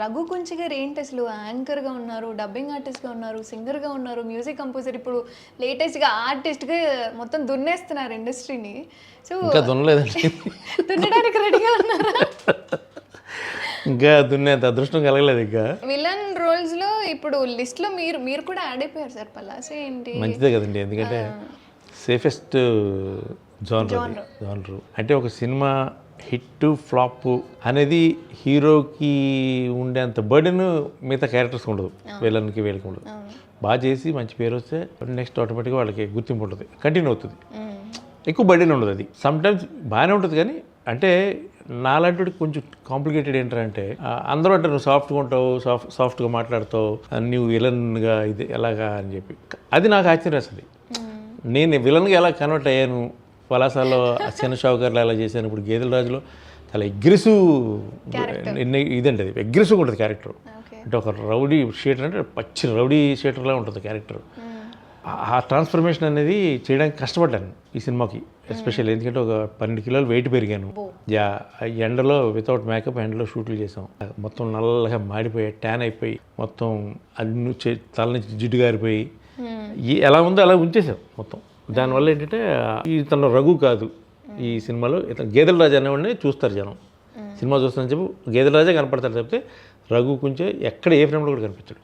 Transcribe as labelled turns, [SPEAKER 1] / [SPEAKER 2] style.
[SPEAKER 1] రఘు కుంచి గారు ఏంటి అసలు యాంకర్గా ఉన్నారు, డబ్బింగ్ ఆర్టిస్ట్గా ఉన్నారు, సింగర్గా ఉన్నారు, మ్యూజిక్ కంపోజర్, ఇప్పుడు లేటెస్ట్గా ఆర్టిస్ట్గా మొత్తం దున్నేస్తున్నారు ఇండస్ట్రీని. సో
[SPEAKER 2] ఇంకా దున్నలేదండి.
[SPEAKER 1] దున్నడానికి రెడీగా ఉన్నారా?
[SPEAKER 2] ఇంకా దున్నేంత అదృష్టం కలగలేదు. ఇంకా
[SPEAKER 1] విలన్ రోల్స్లో ఇప్పుడు లిస్ట్లో మీరు మీరు కూడా యాడ్ అయిపోయారు సార్. పలాస ఏంటి
[SPEAKER 2] మంచిదే కదండి, ఎందుకంటే సేఫెస్ట్ జానర్. అంటే ఒక సినిమా హిట్ ఫ్లాప్ అనేది హీరోకి ఉండేంత బర్డెన్ మిగతా క్యారెక్టర్స్ ఉండదు, విలన్కి వీళ్ళకి ఉండదు. బాగా చేసి మంచి పేరు వస్తే నెక్స్ట్ ఆటోమేటిక్గా వాళ్ళకి గుర్తింపు ఉంటుంది, కంటిన్యూ అవుతుంది, ఎక్కువ బర్డెన్ ఉండదు. అది సమ్టైమ్స్ బాగానే ఉంటుంది, కానీ అంటే నాలాంటి కొంచెం కాంప్లికేటెడ్ ఏంటంటే అందరూ అంటే నువ్వు సాఫ్ట్గా ఉంటావు, సాఫ్ట్గా మాట్లాడతావు, నువ్వు విలన్గా ఇది ఎలాగా అని చెప్పి. అది నాకు ఆశ్చర్యం అసలు. నేను విలన్గా ఎలా కన్వర్ట్ అయ్యాను, పలాసాలో చిన్న షావుకర్లు ఎలా చేశాను, ఇప్పుడు గేదెల రాజులో చాలా అగ్రెసివ్ ఇదండి, అది అగ్రెసివ్గా ఉంటుంది క్యారెక్టర్. అంటే ఒక రౌడీ షీటర్, అంటే పచ్చి రౌడీ షీటర్లా ఉంటుంది క్యారెక్టర్. ఆ ట్రాన్స్ఫర్మేషన్ అనేది చేయడానికి కష్టపడ్డాను ఈ సినిమాకి ఎస్పెషల్లీ, ఎందుకంటే ఒక 12 కిలోలు వెయిట్ పెరిగాను. ఎండలో వితౌట్ మేకప్ ఎండలో షూట్లు చేసాం, మొత్తం నల్లగా మాడిపోయి ట్యాన్ అయిపోయి మొత్తం అది తల నుంచి జిడ్డు గారిపోయి ఎలా ఉందో అలా ఉంచేసాం మొత్తం. దానివల్ల ఏంటంటే ఇతను రఘు కాదు ఈ సినిమాలో, ఇతను గేదెల రాజు అనేవాడిని చూస్తారు జనం. సినిమా చూస్తానని చెప్పి గేదెల రాజే కనపడతారు, చెప్తే రఘు కొంచెం ఎక్కడ ఏ ఫ్రేమ్లో కూడా కనిపించాడు.